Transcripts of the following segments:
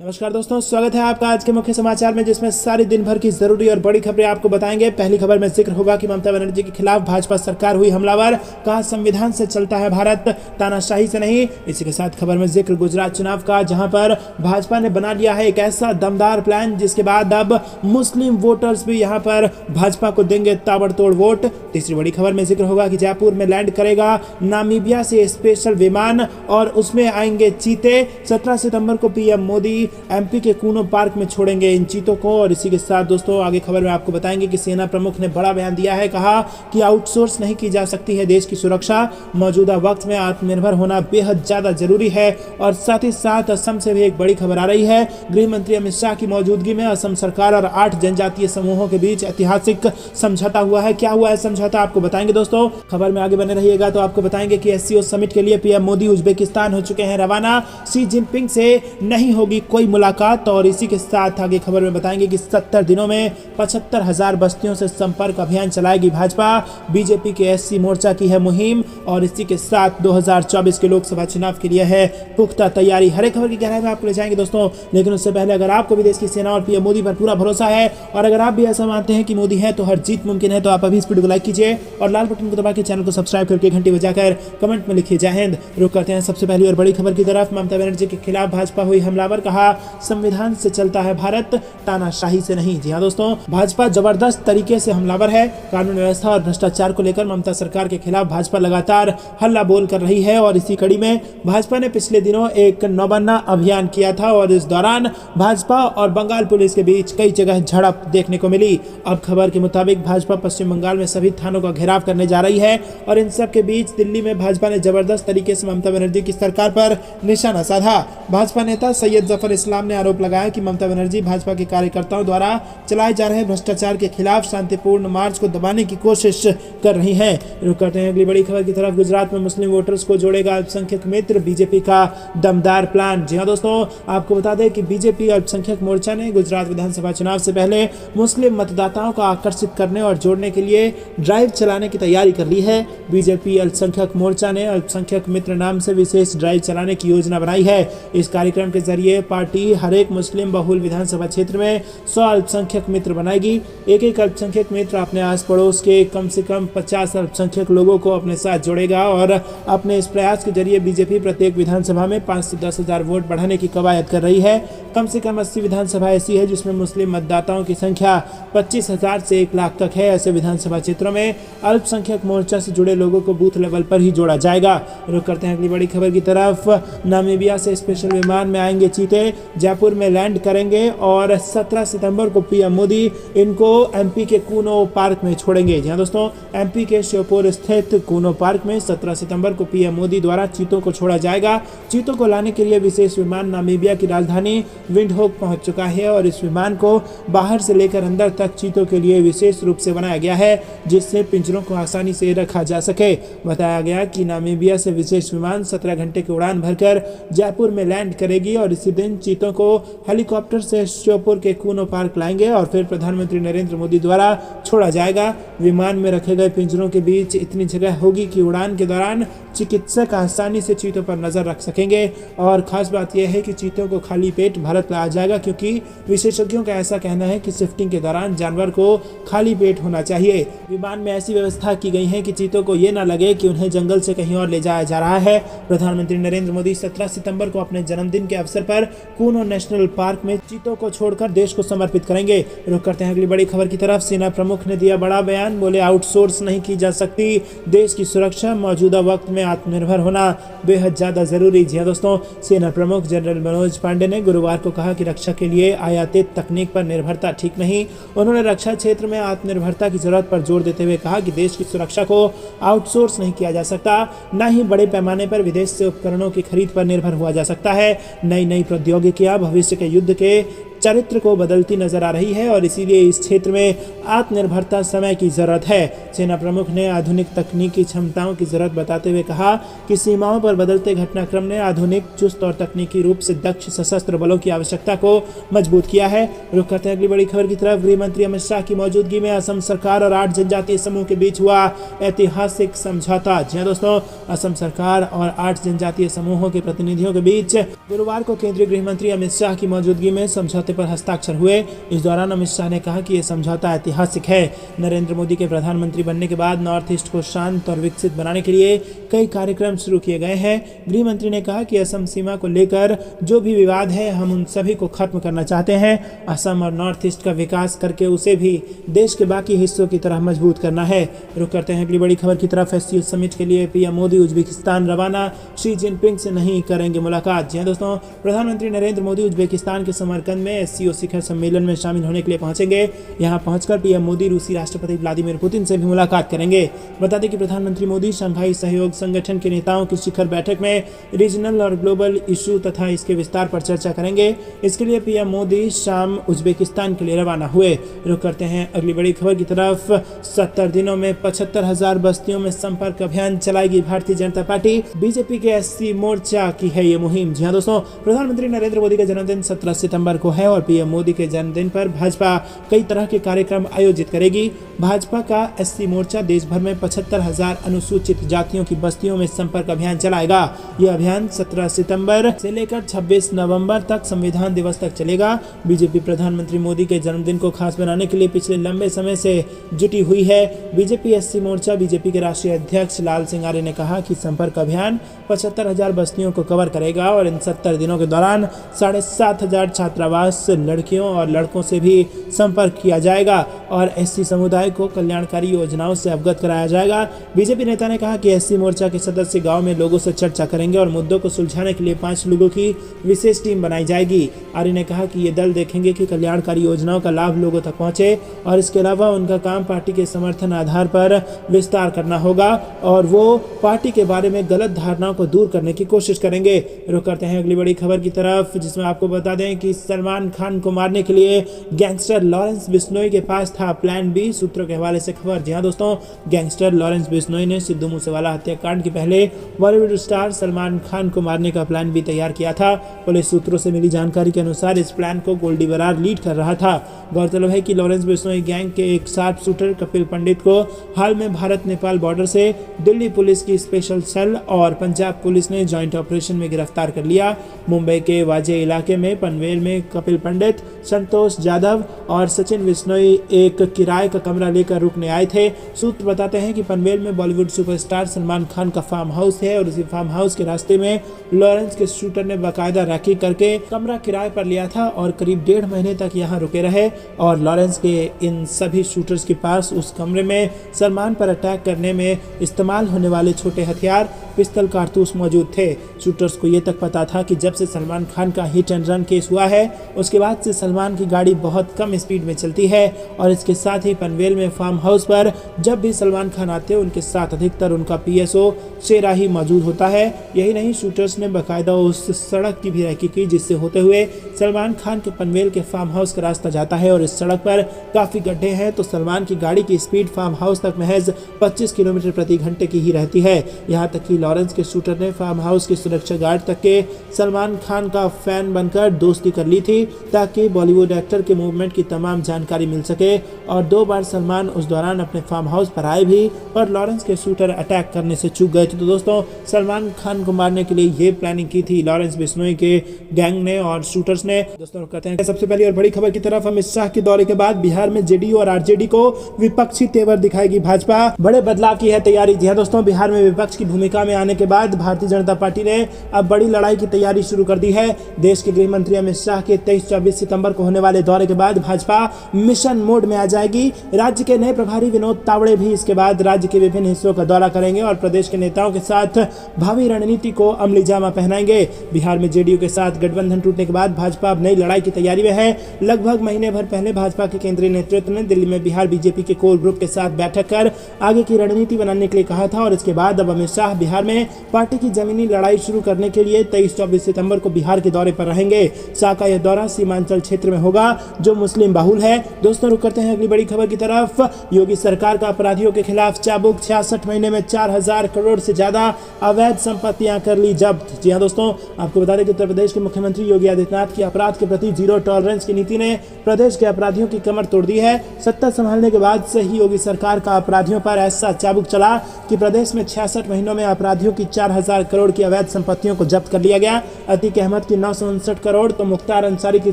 नमस्कार दोस्तों, स्वागत है आपका आज के मुख्य समाचार में, जिसमें सारी दिन भर की जरूरी और बड़ी खबरें आपको बताएंगे। पहली खबर में जिक्र होगा कि ममता बनर्जी के खिलाफ भाजपा सरकार हुई हमलावर, कहा संविधान से चलता है भारत, तानाशाही से नहीं। इसी के साथ खबर में जिक्र गुजरात चुनाव का, जहां पर भाजपा ने बना लिया है एक ऐसा दमदार प्लान जिसके बाद अब मुस्लिम वोटर्स भी यहां पर भाजपा को देंगे ताबड़तोड़ वोट। तीसरी बड़ी खबर में जिक्र होगा कि जयपुर में लैंड करेगा नामीबिया से स्पेशल विमान और उसमें आएंगे चीते। 17 सितंबर को पीएम मोदी एमपी के कूनो पार्क में छोड़ेंगे इन चीतों को। और इसी के साथ दोस्तों आगे खबर में आपको बताएंगे कि सेना प्रमुख ने बड़ा बयान दिया है, कहा कि आउटसोर्स नहीं की जा सकती है देश की सुरक्षा, मौजूदा वक्त में आत्मनिर्भर होना बेहद ज्यादा जरूरी है। और साथ ही साथ असम से भी एक बड़ी खबर आ रही है। गृह मंत्री अमित शाह की मौजूदगी में असम सरकार और 8 जनजातीय समूहों के बीच ऐतिहासिक समझौता हुआ है। क्या हुआ है समझौता, आपको बताएंगे दोस्तों। खबर में आगे बने रहिएगा तो आपको बताएंगे कि एससीओ समिट के लिए पीएम मोदी उज्बेकिस्तान हो चुके हैं रवाना। शी जिनपिंग से नहीं होगी कोई मुलाकात। और इसी के साथ आगे खबर में बताएंगे कि 70 दिनों में 75,000 बस्तियों से संपर्क अभियान चलाएगी भाजपा। बीजेपी के एससी मोर्चा की है मुहिम। और इसी के साथ 2024 के लोकसभा चुनाव के लिए है पुख्ता तैयारी। हर एक खबर की गहराई में आपको ले जाएंगे दोस्तों। लेकिन उससे पहले अगर आपको भी देश की सेना और पीएम मोदी पर पूरा भरोसा है और अगर आप भी ऐसा मानते हैं कि मोदी है तो हर जीत मुमकिन है, तो आप अभी इस वीडियो को लाइक कीजिए और लाल बटन को दबा के चैनल को सब्सक्राइब करके घंटी बजाकर कमेंट में लिखिए जय हिंद। रुक करते हैं सबसे पहली और बड़ी खबर की तरफ। ममता बनर्जी के खिलाफ भाजपा हुई हमलावर, कहा संविधान से चलता है भारत, तानाशाही से नहीं। जी हां दोस्तों, भाजपा जबरदस्त तरीके से हमलावर है। कानून व्यवस्था और भ्रष्टाचार को लेकर ममता सरकार के खिलाफ भाजपा लगातार हल्ला बोल कर रही है। और इसी कड़ी में भाजपा ने पिछले दिनों एक नौबन्ना अभियान किया था और इस दौरान भाजपा और बंगाल पुलिस के बीच कई जगह झड़प देखने को मिली। अब खबर के मुताबिक भाजपा पश्चिम बंगाल में सभी थानों का घेराव करने जा रही है। और इन सब के बीच दिल्ली में भाजपा ने जबरदस्त तरीके से ममता बनर्जी की सरकार पर निशाना साधा। भाजपा नेता सैयद जफर इस्लाम ने आरोप लगाया कि ममता बनर्जी भाजपा के कार्यकर्ताओं द्वारा चलाए जा रहे भ्रष्टाचार के खिलाफ शांतिपूर्ण मार्च को दबाने की कोशिश कर रही है। रुक करते हैं अगली बड़ी खबर की तरफ। गुजरात में मुस्लिम वोटर्स को जोड़ेगा अल्पसंख्यक मित्र, बीजेपी का दमदार प्लान। जी हां दोस्तों, आपको बता दें कि बीजेपी अल्पसंख्यक मोर्चा ने गुजरात विधानसभा चुनाव से पहले मुस्लिम मतदाताओं को आकर्षित करने और जोड़ने के लिए ड्राइव चलाने की तैयारी कर ली है। बीजेपी अल्पसंख्यक मोर्चा ने अल्पसंख्यक मित्र नाम से विशेष ड्राइव चलाने की योजना बनाई है। इस कार्यक्रम के जरिए पार्टी हर एक मुस्लिम बहुल विधानसभा क्षेत्र में 100 अल्पसंख्यक मित्र बनाएगी। एक अल्पसंख्यक मित्र अपने आस पड़ोस के कम से कम 50 अल्पसंख्यक लोगों को अपने साथ जोड़ेगा। और अपने इस प्रयास के जरिए बीजेपी प्रत्येक विधानसभा में 5 से 10,000 वोट बढ़ाने की कवायद कर रही है। कम से कम 80 विधानसभा ऐसी है जिसमें मुस्लिम मतदाताओं की संख्या 25,000 से 1 लाख तक है। ऐसे विधानसभा क्षेत्रों में अल्पसंख्यक मोर्चा से जुड़े लोगों को बूथ लेवल पर ही जोड़ा जाएगा। रुक करते हैं अगली बड़ी खबर की तरफ। नामीबिया से स्पेशल विमान में आएंगे चीते, जयपुर में लैंड करेंगे और 17 सितंबर को पीएम मोदी इनको एमपी के कूनो पार्क में छोड़ेंगे। जी हां दोस्तों, एमपी के श्योपुर स्थित कूनो पार्क में 17 सितंबर को पीएम मोदी द्वारा चीतों को छोड़ा जाएगा। चीतों को लाने के लिए विशेष विमान नामीबिया की राजधानी विंडहोक पहुंच चुका है और इस विमान को बाहर से लेकर अंदर तक चीतों के लिए विशेष रूप से बनाया गया है, जिससे पिंजरों को आसानी से रखा जा सके। बताया गया कि नामीबिया से विशेष विमान 17 घंटे की उड़ान भरकर जयपुर में लैंड करेगी और इसी दिन चीतों को हेलीकॉप्टर से श्योपुर के कूनो पार्क लाएंगे और फिर प्रधानमंत्री नरेंद्र मोदी द्वारा छोड़ा जाएगा। विमान में रखे गए पिंजरों के बीच इतनी जगह होगी कि उड़ान के दौरान चिकित्सक आसानी से चीतों पर नजर रख सकेंगे। और खास बात यह है कि चीतों को खाली पेट भारत लाया जाएगा, क्योंकि विशेषज्ञों का ऐसा कहना है कि शिफ्टिंग के दौरान जानवर को खाली पेट होना चाहिए। विमान में ऐसी व्यवस्था की गई है कि चीतों को ये ना लगे कि उन्हें जंगल से कहीं और ले जाया जा रहा है। प्रधानमंत्री नरेंद्र मोदी 17 सितंबर को अपने जन्मदिन के अवसर पर कूनो नेशनल पार्क में चीतों को छोड़कर देश को समर्पित करेंगे। रुक करते हैं अगली बड़ी खबर की तरफ। सेना प्रमुख ने दिया बड़ा बयान, बोले आउटसोर्स नहीं की जा सकती देश की सुरक्षा, मौजूदा वक्त में आत्मनिर्भर होना बेहद ज्यादा जरूरी। जी हां दोस्तों, सेना प्रमुख जनरल मनोज पांडे ने गुरुवार को कहा कि रक्षा के लिए आयातित तकनीक पर निर्भरता ठीक नहीं। उन्होंने रक्षा क्षेत्र में आत्मनिर्भरता की जरूरत पर जोर देते हुए कहा कि देश की सुरक्षा को आउटसोर्स नहीं किया जा सकता, न ही बड़े पैमाने पर विदेश से उपकरणों की खरीद पर निर्भर हुआ जा सकता है। नई प्रौद्योगिकियां भविष्य के युद्ध के चरित्र को बदलती नजर आ रही है और इसीलिए इस क्षेत्र में आत्मनिर्भरता समय की जरूरत है। सेना प्रमुख ने आधुनिक तकनीकी क्षमताओं की जरूरत बताते हुए कहा कि सीमाओं पर बदलते घटनाक्रम ने आधुनिक, चुस्त और तकनीकी रूप से दक्ष सशस्त्र बलों की आवश्यकता को मजबूत किया है। रुक करते हैं अगली बड़ी खबर की तरफ। गृह मंत्री अमित शाह की मौजूदगी में असम सरकार और 8 जनजातीय समूह के बीच हुआ ऐतिहासिक समझौता। जी हां दोस्तों, असम सरकार और 8 जनजातीय समूहों के प्रतिनिधियों के बीच गुरुवार को केंद्रीय गृह मंत्री अमित शाह की मौजूदगी में समझौते पर हस्ताक्षर हुए। इस दौरान अमित शाह ने कहा कि यह समझौता ऐतिहासिक है। नरेंद्र मोदी के प्रधानमंत्री बनने के बाद नॉर्थ ईस्ट को शांत और विकसित बनाने के लिए कई कार्यक्रम शुरू किए गए हैं। गृह मंत्री ने कहा कि असम सीमा को लेकर जो भी विवाद है, हम उन सभी को खत्म करना चाहते हैं। असम और नॉर्थ ईस्ट का विकास करके उसे भी देश के बाकी हिस्सों की तरह मजबूत करना है। रुक करते हैं अगली बड़ी खबर की तरफ। एससीओ समिट के लिए पीएम मोदी उज्बेकिस्तान रवाना, शी जिनपिंग से नहीं करेंगे मुलाकात। जी दोस्तों, प्रधानमंत्री नरेंद्र मोदी उज्बेकिस्तान के समरकंद में एससीओ शिखर सम्मेलन में शामिल होने के लिए पहुंचेंगे। यहां पहुंचकर पीएम मोदी रूसी राष्ट्रपति व्लादिमीर पुतिन से भी मुलाकात करेंगे। बता दें कि प्रधानमंत्री मोदी शंघाई सहयोग संगठन के नेताओं की शिखर बैठक में रीजनल और ग्लोबल इशू तथा इसके विस्तार पर चर्चा करेंगे। इसके लिए पीएम मोदी शाम उज्बेकिस्तान के लिए रवाना हुए। रुक करते हैं अगली बड़ी खबर की तरफ। 70 दिनों में 75,000 बस्तियों में संपर्क अभियान चलाएगी भारतीय जनता पार्टी। बीजेपी के एससी मोर्चा की है ये मुहिम। जी हाँ दोस्तों, प्रधानमंत्री नरेंद्र मोदी का जन्मदिन 17 सितंबर को है और पीएम मोदी के जन्मदिन पर भाजपा कई तरह के कार्यक्रम आयोजित करेगी। भाजपा का एससी मोर्चा देश भर में 75,000 अनुसूचित जातियों की बस्तियों में संपर्क अभियान चलाएगा। यह अभियान 17 सितंबर से लेकर 26 नवंबर तक संविधान दिवस तक चलेगा। बीजेपी प्रधानमंत्री मोदी के जन्मदिन को खास बनाने के लिए पिछले लंबे समय से जुटी हुई है। बीजेपी एससी मोर्चा बीजेपी के राष्ट्रीय अध्यक्ष लाल सिंह आर्य ने कहा कि संपर्क अभियान 75,000 बस्तियों को कवर करेगा और इन 70 दिनों के दौरान 7,500 छात्रावास लड़कियों और लड़कों से भी संपर्क किया जाएगा और एससी समुदाय को कल्याणकारी योजनाओं से अवगत कराया जाएगा। बीजेपी नेता ने कहा कि एससी मोर्चा के सदस्य गांव में लोगों से चर्चा करेंगे और मुद्दों को सुलझाने के लिए 5 लोगों की विशेष टीम बनाई जाएगी। आर्य ने कहा कि ये दल देखेंगे कि कल्याणकारी योजनाओं का लाभ लोगों तक पहुंचे और इसके अलावा उनका काम पार्टी के समर्थन आधार पर विस्तार करना होगा और वो पार्टी के बारे में गलत धारणाओं को दूर करने की कोशिश करेंगे। रुक करते हैं अगली बड़ी खबर की तरफ, जिसमें आपको बता दें कि सलमान खान को मारने के लिए गैंगस्टर लॉरेंस बिश्नोई के पास था प्लान बी। सूत्रों के हवाले से खबर। जी हाँ दोस्तों, गैंगस्टर लॉरेंस बिश्नोई ने सिद्धू मूसेवाला हत्याकांड के पहले बॉलीवुड स्टार सलमान खान को मारने का प्लान भी तैयार किया था। पुलिस सूत्रों से मिली जानकारी के अनुसार इस प्लान को गोल्डी बरार लीड कर रहा था। गौरतलब है कि लॉरेंस बिश्नोई गैंग के एक शार्प शूटर कपिल पंडित को हाल में भारत नेपाल बॉर्डर से दिल्ली पुलिस की स्पेशल सेल और पंजाब पुलिस ने जॉइंट ऑपरेशन में गिरफ्तार कर लिया। मुंबई के वाजे इलाके में पनवेल में कपिल पंडित, संतोष जाधव और सचिन बिश्नोई एक किराए का कमरा लेकर रुकने आए थे। सूत्र बताते हैं कि पनवेल में बॉलीवुड सुपरस्टार सलमान खान का फार्म हाउस है और उसी फार्म हाउस के रास्ते में लॉरेंस के शूटर ने बाकायदा राखी करके कमरा किराए पर लिया था और करीब 1.5 महीने तक यहाँ रुके रहे और लॉरेंस के इन सभी शूटर्स के पास उस कमरे में सलमान पर अटैक करने में इस्तेमाल होने वाले छोटे हथियार, पिस्तल, कारतूस मौजूद थे। शूटर्स को ये तक पता था कि जब से सलमान खान का हिट एंड रन केस हुआ है उसके बाद से सलमान की गाड़ी बहुत कम स्पीड में चलती है और इसके साथ ही पनवेल में फार्म हाउस पर जब भी सलमान खान आते उनके साथ अधिकतर उनका पीएसओ शेरा ही मौजूद होता है। यही नहीं, शूटर्स ने बाकायदा उस सड़क की भी रेकी की जिससे होते हुए सलमान खान के पनवेल के फार्म हाउस का रास्ता जाता है और इस सड़क पर काफी गड्ढे हैं तो सलमान की गाड़ी की स्पीड फार्म हाउस तक महज 25 किलोमीटर प्रति घंटे की ही रहती है। यहाँ तक कि लॉरेंस के शूटर ने फार्म हाउस के सुरक्षा गार्ड तक के सलमान खान का फैन बनकर दोस्ती कर ली थी ताकि बॉलीवुड एक्टर के मूवमेंट की तमाम जानकारी मिल सके और 2 बार सलमान उस दौरान अपने फार्म हाउस पर आए भी और लॉरेंस के शूटर अटैक करने से चूक गए थे। तो दोस्तों, सलमान खान को मारने के लिए ये प्लानिंग की थी लॉरेंस बिश्नोई के गैंग ने और शूटर्स ने। दोस्तों कहते हैं सबसे पहली और बड़ी खबर की तरफ। अमित शाह के दौरे के बाद बिहार में जेडीयू और आरजेडी को विपक्षी तेवर दिखाएगी भाजपा। बड़े बदलाव की है तैयारी। जी हां दोस्तों, बिहार में विपक्ष की भूमिका में आने के बाद भारतीय जनता पार्टी ने अब बड़ी लड़ाई की तैयारी शुरू कर दी है। देश के गृह मंत्री अमित शाह के 23-24 सितंबर को होने वाले दौरे के बाद भाजपा मिशन मोड में आ जाएगी। राज्य के नए प्रभारी विनोद तावड़े भी इसके बाद राज्य के विभिन्न हिस्सों का दौरा करेंगे और प्रदेश के नेताओं के साथ भावी रणनीति को अमली जामा पहनाएंगे। बिहार में जेडीयू के साथ गठबंधन टूटने के बाद भाजपा अब नई लड़ाई की तैयारी में है। लगभग महीने भर पहले भाजपा के केंद्रीय नेतृत्व ने दिल्ली में बिहार बीजेपी के कोर ग्रुप के साथ बैठक कर आगे की रणनीति बनाने के लिए कहा था और इसके बाद अब अमित शाह बिहार में पार्टी की जमीनी लड़ाई शुरू करने के लिए 23-24 सितंबर को बिहार के दौरे पर रहेंगे। शाह का यह दौरा सीमांचल क्षेत्र में होगा जो मुस्लिम बाहुल है। दोस्तों रुक करते हैं अगली बड़ी खबर की तरफ। योगी सरकार का अपराधियों के खिलाफ चाबुक, 66 महीने में 4000 करोड़ से ज्यादा अवैध संपत्तियां कर ली जब्त। जी हां दोस्तों, आपको बता दें कि उत्तर प्रदेश के मुख्यमंत्री योगी आदित्यनाथ की अपराध के प्रति जीरो टॉलरेंस की नीति ने प्रदेश के अपराधियों की कमर तोड़ दी है। सत्ता संभालने के बाद से ही योगी सरकार का अपराधियों पर ऐसा चाबुक चला कि प्रदेश में 66 महीनों में अपराधियों की 4000 करोड़ की अवैध संपत्तियों को जब्त कर लिया गया। अतीक अहमद की 959 करोड़ तो मुख्तार अंसारी की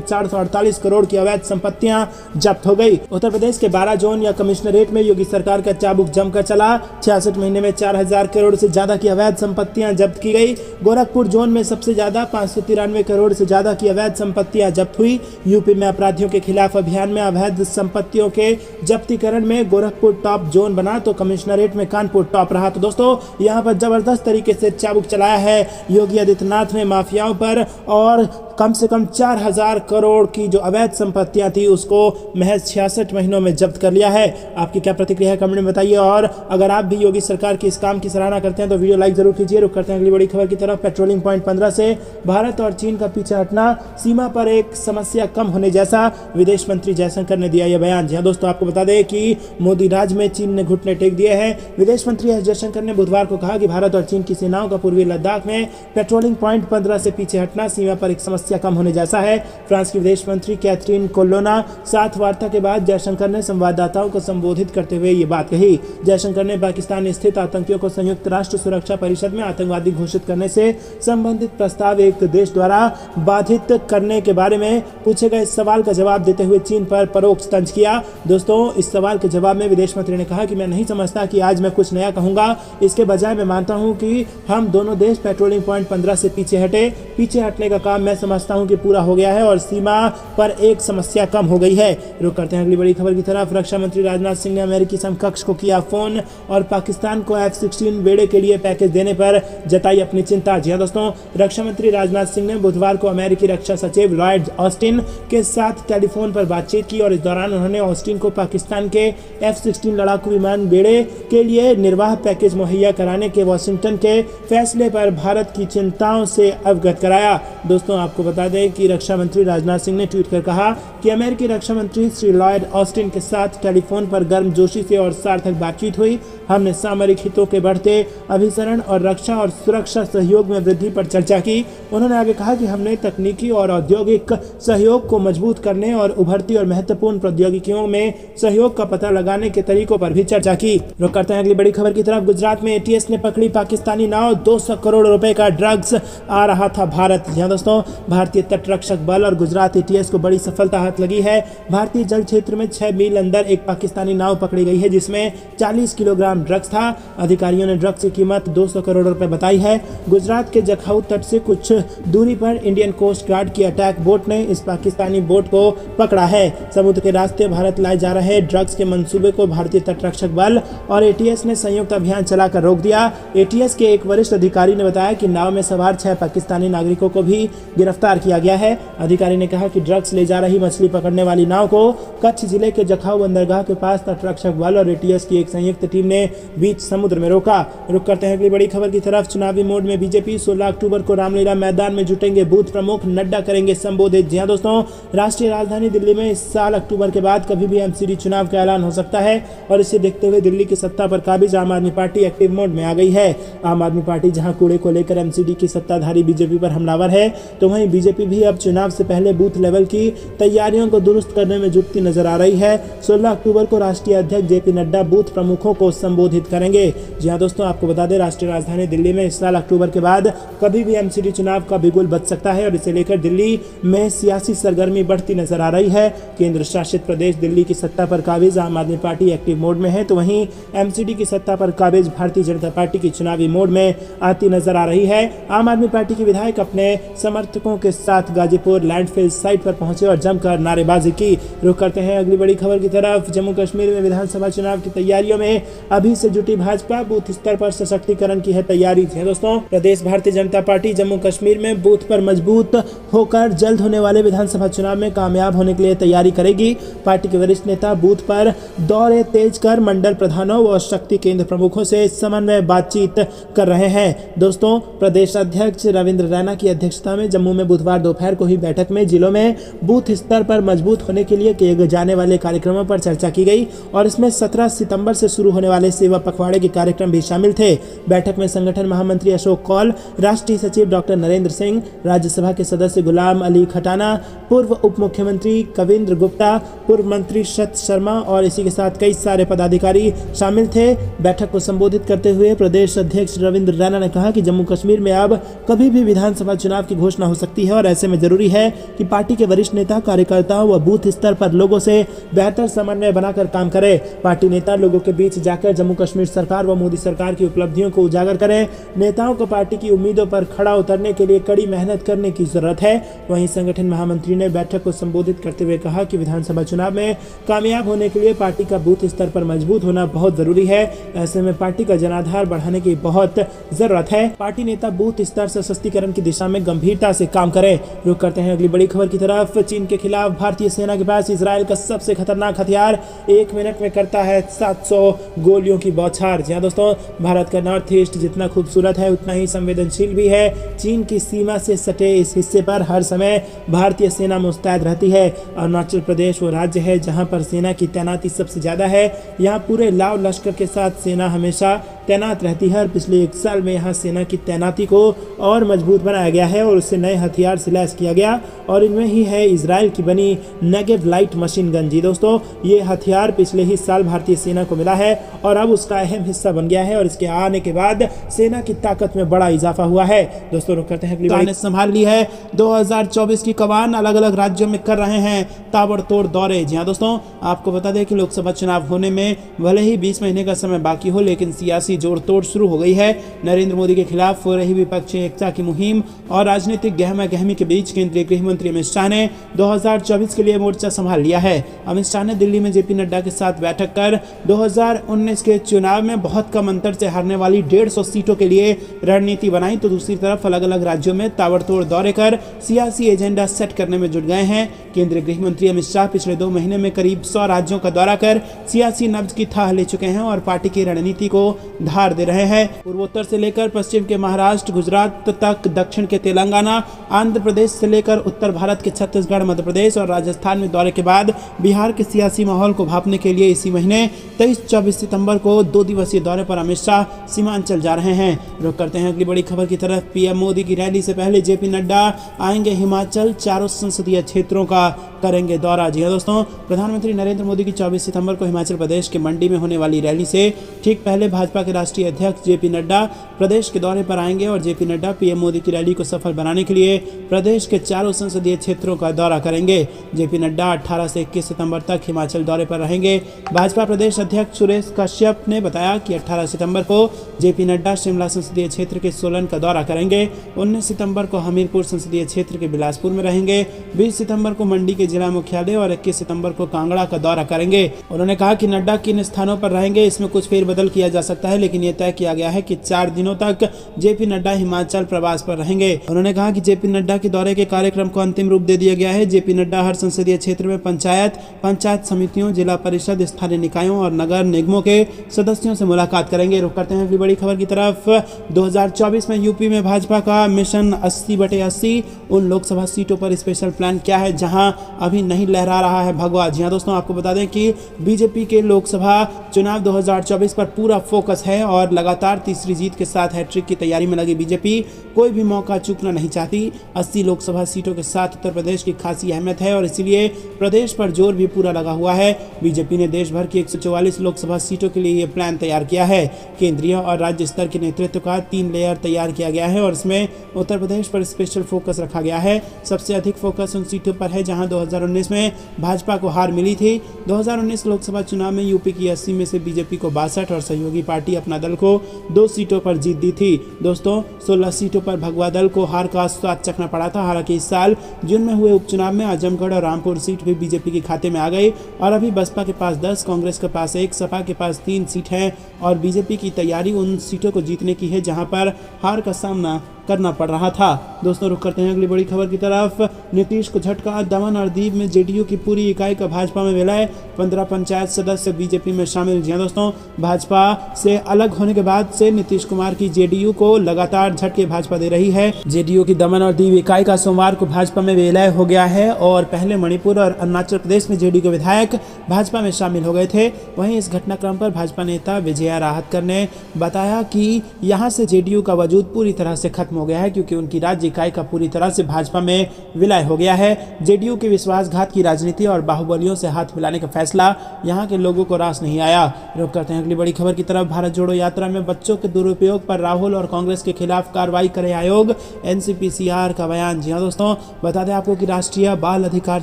448 करोड़ की अवैध संपत्तियां जब्त हो गई। उत्तर प्रदेश के 12 जोन या कमिश्नरेट में योगी सरकार का चाबुक जमकर चला। 66 महीने में 4000 करोड़ से ज्यादा की अवैध संपत्तियां जब्त की गई। गोरखपुर जोन में सबसे ज्यादा 593 करोड़ से ज्यादा की अवैध संपत्तियां जब्त हुई। यूपी में अपराधियों के खिलाफ अभियान में अवैध संपत्तियों के जब्तीकरण में गोरखपुर टॉप जोन बना तो कमिश्नरेट में कानपुर टॉप रहा। तो दोस्तों यहाँ पर जबरदस्त तरीके से चाबुक चलाया है योगी आदित्यनाथ ने माफियाओं पर और कम से कम 4000 करोड़ की जो अवैध संपत्तियां थी उसको महज 66 महीनों में जब्त कर लिया है। आपकी क्या प्रतिक्रिया है कमेंट में बताइए और अगर आप भी योगी सरकार की इस काम की सराहना करते हैं तो वीडियो लाइक जरूर कीजिए। रुक करते हैं अगली बड़ी खबर की तरफ। पेट्रोलिंग पॉइंट 15 से भारत और चीन का पीछे हटना, सीमा पर एक समस्या कम होने जैसा, विदेश मंत्री जयशंकर ने दिया यह बयान। जी हां दोस्तों, आपको बता दें कि मोदी राज में चीन ने घुटने टेक दिए हैं। विदेश मंत्री एस जयशंकर ने बुधवार को कहा कि भारत और चीन की सेनाओं का पूर्वी लद्दाख में पेट्रोलिंग पॉइंट 15 से पीछे हटना सीमा पर एक समस्या कम होने जैसा है। फ्रांस की विदेश मंत्री कैथरीन कोलोना साथ वार्ता के बाद जयशंकर ने संवाददाताओं को संबोधित करते हुए ये बात कही। जयशंकर ने पाकिस्तान स्थित आतंकियों को संयुक्त राष्ट्र सुरक्षा परिषद में आतंकवादी घोषित करने से संबंधित प्रस्ताव एक देश द्वारा बाधित करने के बारे में पूछे गए सवाल का जवाब देते हुए चीन पर परोक्ष तंज किया। दोस्तों, इस सवाल के जवाब में विदेश मंत्री ने कहा कि मैं नहीं समझता कि आज मैं कुछ नया कहूंगा, इसके बजाय मैं मानता हूं कि हम दोनों देश पेट्रोलिंग पॉइंट 15 से पीछे हटने का काम मैं समझता हूं कि पूरा हो गया है और सीमा पर एक समस्या कम हो गई है। रुक करते हैं अगली बड़ी खबर की तरफ। रक्षा मंत्री राजनाथ सिंह ने अमेरिकी समकक्ष को किया फोन और पाकिस्तान को F-16 बेड़े के लिए पैकेज देने पर जताई अपनी चिंता। जी हां दोस्तों, रक्षा मंत्री राजनाथ सिंह ने बुधवार को अमेरिकी रक्षा सचिव लॉयड ऑस्टिन के साथ टेलीफोन पर बातचीत की और इस दौरान उन्होंने ऑस्टिन को पाकिस्तान के F-16 लड़ाकू विमान बेड़े के लिए निर्वाह पैकेज मुहैया कराने के वाशिंगटन के फैसले पर भारत की चिंताओं से अवगत कराया। दोस्तों, आपको बता दें कि रक्षा मंत्री राजनाथ सिंह ने ट्वीट कर कहा कि अमेरिकी रक्षा मंत्री श्री लॉयड ऑस्टिन के साथ टेलीफोन पर गर्मजोशी से और सार्थक बातचीत हुई। हमने सामरिक हितों के बढ़ते अभिसरण और रक्षा और सुरक्षा सहयोग में वृद्धि पर चर्चा की। उन्होंने आगे कहा कि हमने तकनीकी और औद्योगिक सहयोग को मजबूत करने और उभरती और महत्वपूर्ण प्रौद्योगिकियों में सहयोग का पता लगाने के तरीकों पर भी चर्चा की। रुक करते हैं अगली बड़ी खबर की तरफ। गुजरात में ATS ने पकड़ी पाकिस्तानी नाव, 200 करोड़ रुपए का ड्रग्स आ रहा था भारत। यहाँ दोस्तों, भारतीय तटरक्षक बल और गुजरात ATS को बड़ी सफलता हाथ लगी है। भारतीय जल क्षेत्र में 6 मील अंदर एक पाकिस्तानी नाव पकड़ी गई है जिसमें 40 किलोग्राम ड्रग्स था। अधिकारियों ने ड्रग्स की कीमत 200 करोड़ रुपए बताई है। गुजरात के जखाऊ तट से कुछ दूरी पर इंडियन कोस्ट गार्ड की अटैक बोट ने इस पाकिस्तानी बोट को पकड़ा है। समुद्र के रास्ते भारत लाए जा रहे ड्रग्स के मंसूबे को भारतीय तटरक्षक बल और ATS ने संयुक्त अभियान चलाकर रोक दिया। ATS के एक वरिष्ठ अधिकारी ने बताया कि नाव में सवार 6 पाकिस्तानी नागरिकों को भी गिरफ्तार किया गया है। अधिकारी ने कहा कि ड्रग्स ले जा रही मछली पकड़ने वाली नाव को कच्छ जिले के जखाऊ बंदरगाह के पास तटरक्षक बल और ATS की एक संयुक्त टीम ने बीच समुद्र में रोका। रुक करते हैं अगली बड़ी खबर की तरफ। चुनावी मोड में बीजेपी 16 अक्टूबर को रामलीला मैदान में जुटेंगे बूथ प्रमुख, नड्डा करेंगे संबोधित। जी हां दोस्तों, राष्ट्रीय राजधानी दिल्ली में इस साल अक्टूबर के बाद कभी भी MCD चुनाव का ऐलान हो सकता है और इसे देखते हुए दिल्ली की सत्ता पर काबिज आम आदमी पार्टी एक्टिव मोड में आ गई है। आम आदमी पार्टी जहां कूड़े को लेकर MCD की सत्ताधारी बीजेपी पर हमलावर है, तो वहीं बीजेपी भी अब चुनाव से पहले बूथ लेवल की तैयारियों को दुरुस्त करने में जुटती नजर आ रही है। 16 अक्टूबर को राष्ट्रीय अध्यक्ष JP नड्डा बूथ प्रमुखों को संबोधित करेंगे। जी हां दोस्तों, आपको बता दें राष्ट्रीय राजधानी दिल्ली में इस साल अक्टूबर के बाद कभी भी MCD चुनाव का बिगुल बच सकता है और इसे लेकर दिल्ली में सियासी सरगर्मी बढ़ती नजर आ रही है। केंद्र शासित प्रदेश दिल्ली की सत्ता पर काबिज आम आदमी पार्टी एक्टिव मोड में है, तो वहीं MCD की सत्ता पर काबिज भारतीय जनता पार्टी की चुनावी मोड में आती नजर आ रही है। आम आदमी पार्टी के विधायक अपने समर्थकों के साथ गाजीपुर लैंडफिल साइट पर पहुंचे और जमकर नारेबाजी की। रुख करते हैं अगली बड़ी खबर की तरफ। जम्मू कश्मीर में विधानसभा चुनाव की तैयारियों में अभी से जुटी भाजपा, बूथ स्तर पर सशक्तिकरण की है तैयारी। दोस्तों, प्रदेश भारतीय जनता पार्टी जम्मू कश्मीर में बूथ पर मजबूत होकर जल्द होने वाले विधानसभा चुनाव में कामयाब होने के लिए तैयारी करेगी। पार्टी के वरिष्ठ नेता बूथ पर दौरे तेज कर मंडल प्रधानों व शक्ति केंद्र प्रमुखों से समन्वय बातचीत कर रहे हैं। दोस्तों, प्रदेश अध्यक्ष रविंद्र रैना की अध्यक्षता में जम्मू में बुधवार दोपहर को हुई बैठक में जिलों में बूथ स्तर पर मजबूत होने के लिए किए जाने वाले कार्यक्रमों पर चर्चा की गई और इसमें 17 सितंबर से शुरू होने वाले सेवा पखवाड़े के कार्यक्रम भी शामिल थे। बैठक में संगठन महामंत्री अशोक कौल, राष्ट्रीय सचिव डॉक्टर नरेंद्र सिंह, राज्यसभा के सदस्य गुलाम अली खटाना, पूर्व उप मुख्यमंत्री कविंद्र गुप्ता, पूर्व मंत्री शत शर्मा और इसी के साथ कई सारे पदाधिकारी शामिल थे। बैठक को संबोधित करते हुए प्रदेश अध्यक्ष रविंद्र रैना ने कहा कि जम्मू कश्मीर में अब कभी भी विधानसभा चुनाव की घोषणा हो सकती है और ऐसे में जरूरी है कि पार्टी के वरिष्ठ नेता, कार्यकर्ताओं व बूथ स्तर पर लोगों से बेहतर समन्वय बनाकर काम करें। पार्टी नेता लोगों के बीच जाकर जम्मू कश्मीर सरकार व मोदी सरकार की उपलब्धियों को उजागर करें। नेताओं को पार्टी की उम्मीदों पर खड़ा उतरने के लिए कड़ी मेहनत करने की जरूरत है। वहीं संगठन महामंत्री ने बैठक को संबोधित करते हुए कहा कि विधानसभा चुनाव में कामयाब होने के लिए पार्टी का बूथ स्तर पर मजबूत होना बहुत जरूरी है। ऐसे में पार्टी का जनाधार बढ़ाने की बहुत जरूरत है। पार्टी नेता बूथ स्तर सशक्तिकरण की दिशा में गंभीरता से काम करें। रुक करते हैं अगली बड़ी खबर की तरफ। चीन के खिलाफ भारतीय सेना के पास इजराइल का सबसे खतरनाक हथियार 1 मिनट में करता है 700 गोलियों की बौछार। जी हां दोस्तों, भारत का नॉर्थ ईस्ट जितना खूबसूरत है उतना ही संवेदनशील भी है। चीन की सीमा से सटे इस हिस्से पर हर समय भारतीय सेना मुस्तैद रहती है। अरुणाचल प्रदेश वो राज्य है जहां पर सेना की तैनाती सबसे ज्यादा है। यहाँ पूरे लाव लश्कर के साथ सेना हमेशा तैनात रहती है और पिछले 1 साल में यहाँ सेना की तैनाती को और मजबूत बनाया गया है और उससे नए हथियार से लैस किया गया और इनमें ही है इजराइल की बनी नेगेव लाइट मशीन गन। जी दोस्तों, ये हथियार पिछले ही साल भारतीय सेना को मिला है और अब उसका अहम हिस्सा बन गया है और इसके आने के बाद सेना की ताकत में बड़ा इजाफा हुआ है। दोस्तों, रुक करते हैं। ने संभाल ली है 2024 की कमान, अलग अलग राज्यों में कर रहे हैं ताबड़तोड़ दौरे। जी हाँ दोस्तों, आपको बता दें कि लोकसभा चुनाव होने में भले ही 20 महीने का समय बाकी हो, लेकिन सियासी जोड़ तोड़ शुरू हो गई है। नरेंद्र मोदी के खिलाफ हो रही विपक्षी एकता की मुहिम और राजनीतिक गहमा गहमी के बीच केंद्रीय गृह मंत्री अमित शाह ने 2024 के लिए मोर्चा संभाल लिया है। अमित शाह ने दिल्ली में जेपी नड्डा के साथ बैठक कर 2019 के चुनाव में बहुत कम अंतर से हारने वाली 150 सीटों के लिए रणनीति बनाई, तो दूसरी तरफ अलग अलग राज्यों में ताबड़तोड़ दौरे कर सियासी एजेंडा सेट करने में जुट गए हैं। केंद्रीय गृह मंत्री अमित शाह पिछले 2 महीने में करीब 100 राज्यों का दौरा कर सियासी नब्ज की थाह ले चुके हैं और पार्टी की रणनीति को धार दे रहे हैं। पूर्वोत्तर से लेकर पश्चिम के महाराष्ट्र, गुजरात तक, दक्षिण के तेलंगाना, आंध्र प्रदेश से लेकर उत्तर भारत के छत्तीसगढ़, मध्य प्रदेश और राजस्थान में दौरे के बाद बिहार के सियासी माहौल को भांपने के लिए इसी महीने 23-24 सितंबर को 2 दिवसीय दौरे पर अमित शाह सीमांचल जा रहे हैं। रुक करते हैं अगली बड़ी खबर की तरफ। पीएम मोदी की रैली से पहले जेपी नड्डा आएंगे हिमाचल, 4 संसदीय क्षेत्रों का करेंगे दौरा। जी हाँ दोस्तों, प्रधानमंत्री नरेंद्र मोदी की 24 सितंबर को हिमाचल प्रदेश के मंडी में होने वाली रैली से ठीक पहले भाजपा के राष्ट्रीय अध्यक्ष जेपी नड्डा प्रदेश के दौरे पर आएंगे और जेपी नड्डा पीएम मोदी की रैली को सफल बनाने के लिए प्रदेश के 4 संसदीय क्षेत्रों का दौरा करेंगे। जेपी नड्डा 18 से 21 सितंबर तक हिमाचल दौरे पर रहेंगे। भाजपा प्रदेश अध्यक्ष सुरेश कश्यप ने बताया कि 18 सितंबर को जेपी नड्डा शिमला संसदीय क्षेत्र के सोलन का दौरा करेंगे। 19 सितंबर को हमीरपुर संसदीय क्षेत्र के बिलासपुर में रहेंगे। 20 सितंबर को मंडी के जिला मुख्यालय और 21 सितंबर को कांगड़ा का दौरा करेंगे। उन्होंने कहा कि नड्डा किन स्थानों पर रहेंगे इसमें कुछ फेरबदल किया जा सकता है, लेकिन यह तय किया गया है कि 4 दिनों तक जेपी नड्डा हिमाचल प्रवास पर रहेंगे। उन्होंने कहा कि जेपी नड्डा के दौरे के कार्यक्रम को अंतिम रूप दे दिया गया है। जेपी नड्डा हर संसदीय क्षेत्र में पंचायत समितियों, जिला परिषद, स्थानीय निकायों और नगर निगमों के सदस्यों से मुलाकात करेंगे। रुक करते हैं अगली बड़ी खबर की तरफ। 2024 में यूपी में भाजपा का मिशन 80/80। उन लोकसभा सीटों पर स्पेशल प्लान क्या है जहां अभी नहीं लहरा रहा है भगवा। जी हाँ दोस्तों, आपको बता दें कि बीजेपी के लोकसभा चुनाव 2024 पर पूरा फोकस है और लगातार तीसरी जीत के साथ हैट्रिक की तैयारी में लगी बीजेपी कोई भी मौका चूकना नहीं चाहती। 80 लोकसभा सीटों के साथ उत्तर प्रदेश की खासी अहमियत है और इसीलिए प्रदेश पर जोर भी पूरा लगा हुआ है। बीजेपी ने देश भर की 144 लोकसभा सीटों के लिए ये प्लान तैयार किया है। केंद्रीय और राज्य स्तर के नेतृत्व का 3 लेयर तैयार किया गया है और इसमें उत्तर प्रदेश पर स्पेशल फोकस रखा गया है। सबसे अधिक फोकस उन सीटों पर है जहां 2019 में भाजपा को हार मिली थी। 2019 लोकसभा चुनाव में यूपी की 80 में से बीजेपी को 62 और सहयोगी पार्टी अपना दल को 2 सीटों पर जीत दी थी। दोस्तों 16 सीटों पर भगवा दल को हार का स्वाद चखना पड़ा था। हालांकि इस साल जून में हुए उपचुनाव में आजमगढ़ और रामपुर सीट भी बीजेपी के खाते में आ गई और अभी बसपा के पास 10, कांग्रेस के पास 1, सपा के पास 3 सीट है और बीजेपी की तैयारी उन सीटों को जीतने की है जहां पर हार का सामना करना पड़ रहा था। दोस्तों रुक करते हैं अगली बड़ी खबर की तरफ। नीतीश को झटका, दमन और दीव में जेडीयू की पूरी इकाई का भाजपा में विलय, 15 पंचायत सदस्य बीजेपी में शामिल। जी दोस्तों, भाजपा से अलग होने के बाद से नीतीश कुमार की जेडीयू को लगातार झटके भाजपा दे रही है। जेडीयू की दमन और दीव इकाई का सोमवार को भाजपा में विलय हो गया है और पहले मणिपुर और अरुणाचल प्रदेश में जेडीयू के विधायक भाजपा में शामिल हो गए थे। वहीं इस घटनाक्रम पर भाजपा नेता विजया राहतकर ने बताया कि यहां से जेडीयू का वजूद पूरी तरह से खत्म हो गया है क्योंकि उनकी राज्य इकाई का पूरी तरह से भाजपा में विलय हो गया है। जेडीयू की विश्वासघात की राजनीति और बाहुबलियों से हाथ मिलाने का फैसला यहां के लोगों को रास नहीं आया। रुक करते हैं अगली बड़ी खबर की तरफ। भारत जोड़ो यात्रा में बच्चों के दुरुपयोग पर राहुल और कांग्रेस के खिलाफ कार्रवाई करे आयोग, एनसीपीसीआर का बयान। जी हां दोस्तों, बता दें आपको कि राष्ट्रीय बाल अधिकार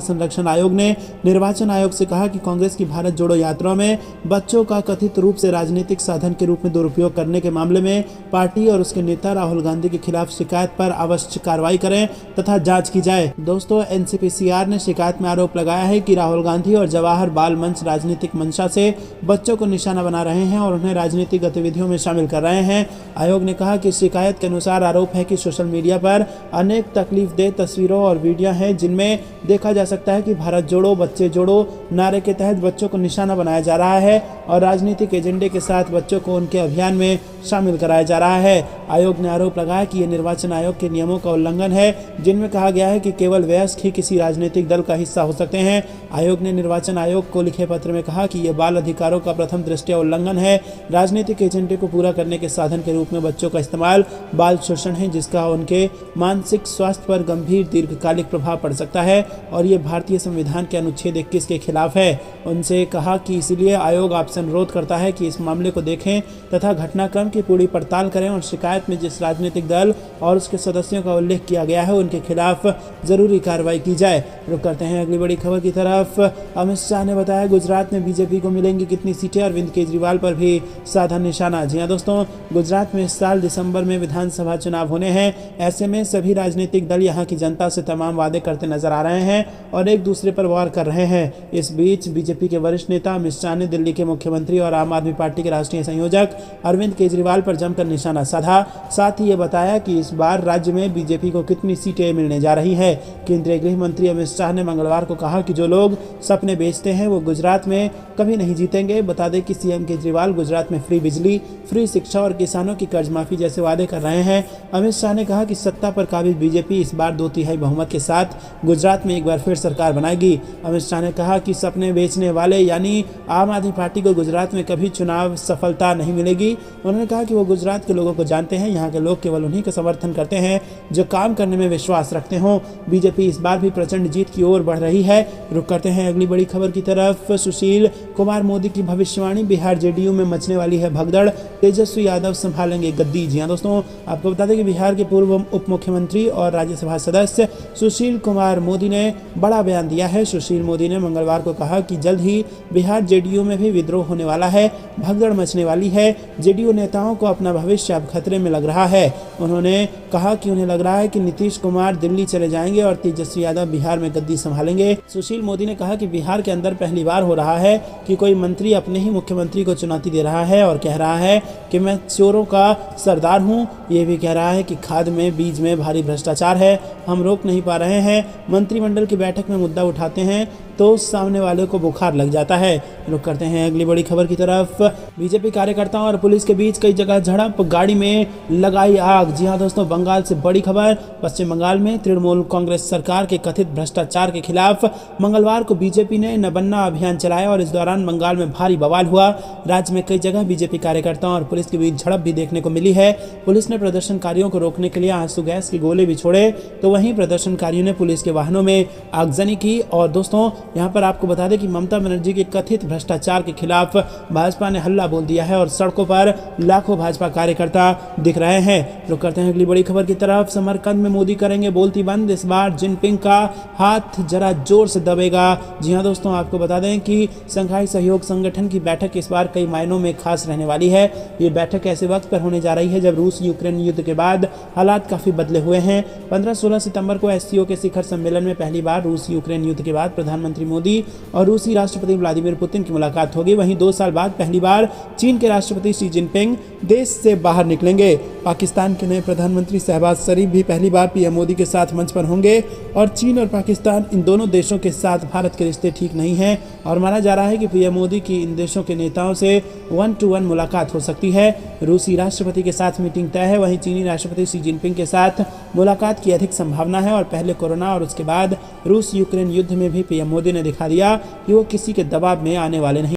संरक्षण आयोग ने निर्वाचन आयोग से कहा कि कांग्रेस की भारत जोड़ो यात्रा में बच्चों का कथित रूप से राजनीतिक साधन के रूप में दुरुपयोग करने के मामले में पार्टी और उसके नेता राहुल गांधी के खिलाफ शिकायत पर आवश्यक कार्रवाई करें तथा जांच की जाए। दोस्तों, एनसीपीसीआर ने शिकायत में आरोप लगाया है कि राहुल गांधी और जवाहर बाल मंच राजनीतिक मंशा से बच्चों को निशाना बना रहे हैं और उन्हें राजनीतिक गतिविधियों में शामिल कर रहे हैं। आयोग ने कहा कि शिकायत के अनुसार आरोप है कि सोशल मीडिया पर अनेक तकलीफदेह तस्वीरों और वीडियो हैं जिनमें देखा जा सकता है कि भारत जोड़ो बच्चे जोड़ो नारे के तहत बच्चों को निशाना बनाया जा रहा है और राजनीतिक एजेंडे के साथ बच्चों को उनके अभियान में शामिल कराया जा रहा है। आयोग ने आरोप लगाया कि यह निर्वाचन आयोग के नियमों का उल्लंघन है जिनमें कहा गया है कि केवल वयस्क ही किसी राजनीतिक दल का हिस्सा हो सकते हैं। आयोग ने निर्वाचन आयोग को लिखे पत्र में कहा कि यह बाल अधिकारों का प्रथम दृष्टया उल्लंघन है। राजनीतिक एजेंडे को पूरा करने के साधन के रूप में बच्चों का इस्तेमाल बाल शोषण है जिसका उनके मानसिक स्वास्थ्य पर गंभीर दीर्घकालिक प्रभाव पड़ सकता है और ये भारतीय संविधान के अनुच्छेद 21 के खिलाफ है। उनसे कहा कि इसलिए आयोग आपसे अनुरोध करता है कि इस मामले को देखें तथा घटनाक्रम की पूरी पड़ताल करें और शिकायत में जिस राजनीतिक दल और उसके सदस्यों का उल्लेख किया गया है उनके खिलाफ जरूरी कार्रवाई की जाए। रुक करते हैं अगली बड़ी खबर की तरफ। अमित शाह ने बताया गुजरात में बीजेपी को मिलेंगी कितनी सीटें, अरविंद केजरीवाल पर भी साधा निशाना। जी हां दोस्तों, गुजरात में इस साल दिसंबर में विधानसभा चुनाव होने हैं। ऐसे में सभी राजनीतिक दल यहां की जनता से तमाम वादे करते नजर आ रहे हैं और एक दूसरे पर वार कर रहे हैं। इस बीच बीजेपी के वरिष्ठ नेता अमित शाह ने दिल्ली के मुख्यमंत्री और आम आदमी पार्टी के राष्ट्रीय संयोजक अरविंद केजरीवाल पर जमकर निशाना साधा। साथ ही ये बताया कि इस बार राज्य में बीजेपी को कितनी सीटें मिलने जा रही है। केंद्रीय गृह मंत्री अमित शाह ने मंगलवार को कहा कि जो लोग सपने बेचते हैं वो गुजरात में कभी नहीं जीतेंगे। बता दें कि सीएम केजरीवाल गुजरात में फ्री बिजली, फ्री शिक्षा और किसानों की कर्ज माफी जैसे वादे कर रहे हैं। अमित शाह ने कहा कि सत्ता पर काबिज बीजेपी इस बार 2/3 बहुमत के साथ गुजरात में एक बार फिर सरकार बनाएगी। अमित शाह ने कहा कि सपने बेचने वाले यानी आम आदमी पार्टी को गुजरात में कभी चुनाव सफलता नहीं मिलेगी। उन्होंने कहा कि वो गुजरात के लोगों को जानते हैं, यहाँ के लोग केवल उन्हीं का समर्थन करते हैं जो काम करने में विश्वास रखते हों। बीजेपी इस बार भी प्रचंड जीत की ओर बढ़ रही है। रुक करते हैं अगली बड़ी खबर की तरफ। सुशील कुमार मोदी की भविष्यवाणी, बिहार जेडीयू में मचने वाली है भगदड़, तेजस्वी यादव संभालेंगे गद्दी। जी हाँ दोस्तों, आपको बता दें कि बिहार के पूर्व उप मुख्यमंत्री और राज्यसभा सदस्य सुशील कुमार मोदी ने बड़ा बयान दिया है। सुशील मोदी ने मंगलवार को कहा कि जल्द ही बिहार जेडीयू में भी विद्रोह होने वाला है, भगदड़ मचने वाली है। जेडीयू नेताओं को अपना भविष्य अब खतरे में लग रहा है। उन्होंने कहा कि उन्हें लग रहा है कि नीतीश कुमार दिल्ली चले जाएंगे और तेजस्वी यादव बिहार में गद्दी संभालेंगे। सुशील मोदी ने कहा कि बिहार के अंदर पहली बार हो रहा है कि कोई मंत्री अपने ही मुख्यमंत्री को चुनौती दे रहा है और कह रहा है कि मैं चोरों का सरदार हूं। ये भी कह रहा है कि खाद में, बीज में भारी भ्रष्टाचार है, हम रोक नहीं पा रहे हैं। मंत्रिमंडल की बैठक में मुद्दा उठाते हैं तो सामने वाले को बुखार लग जाता है। रुक करते हैं अगली बड़ी खबर की तरफ। बीजेपी कार्यकर्ताओं और पुलिस के बीच कई जगह झड़प, गाड़ी में लगाई आग। जी हां दोस्तों, बंगाल से बड़ी खबर। पश्चिम बंगाल में तृणमूल कांग्रेस सरकार के कथित भ्रष्टाचार के खिलाफ मंगलवार को बीजेपी ने नबन्ना अभियान चलाया और इस दौरान बंगाल में भारी बवाल हुआ। राज्य में कई जगह बीजेपी कार्यकर्ताओं और पुलिस के बीच झड़प भी देखने को मिली है। पुलिस ने प्रदर्शनकारियों को रोकने के लिए आंसू गैस के गोले भी छोड़े तो वहीं प्रदर्शनकारियों ने पुलिस के वाहनों में आगजनी की और दोस्तों यहाँ पर आपको बता दें कि ममता बनर्जी के कथित भ्रष्टाचार के खिलाफ भाजपा ने हल्ला बोल दिया है और सड़कों पर लाखों भाजपा कार्यकर्ता दिख रहे हैं। रुक करते हैं अगली बड़ी खबर की तरफ। समरकंद में मोदी करेंगे बोलती बंद, इस बार जिनपिंग का हाथ जरा जोर से दबेगा। जी हां दोस्तों, आपको बता दें कि शंघाई सहयोग संगठन की बैठक इस बार कई मायनों में खास रहने वाली है। ये बैठक ऐसे वक्त पर होने जा रही है जब रूस यूक्रेन युद्ध के बाद हालात काफी बदले हुए हैं। 15-16 सितंबर को एससीओ के शिखर सम्मेलन में पहली बार रूस यूक्रेन युद्ध के बाद प्रधानमंत्री मोदी और रूसी राष्ट्रपति व्लादिमीर पुतिन की मुलाकात होगी। वहीं 2 साल बाद पहली बार चीन के राष्ट्रपति शी जिनपिंग देश से बाहर निकलेंगे। पाकिस्तान के नए प्रधानमंत्री शहबाज शरीफ भी पहली बार पीएम मोदी के साथ मंच पर होंगे और चीन और पाकिस्तान इन दोनों देशों के साथ भारत के रिश्ते ठीक नहीं हैं और माना जा रहा है कि पीएम मोदी की इन देशों के नेताओं से 1-to-1 मुलाकात हो सकती है। रूसी राष्ट्रपति के साथ मीटिंग तय है, वहीं चीनी राष्ट्रपति शी जिनपिंग के साथ मुलाकात की अधिक संभावना है और पहले कोरोना और उसके बाद रूस यूक्रेन युद्ध में भी पीएम मोदी ने दिखा दिया कि वो किसी के दबाव में आने वाले नहीं।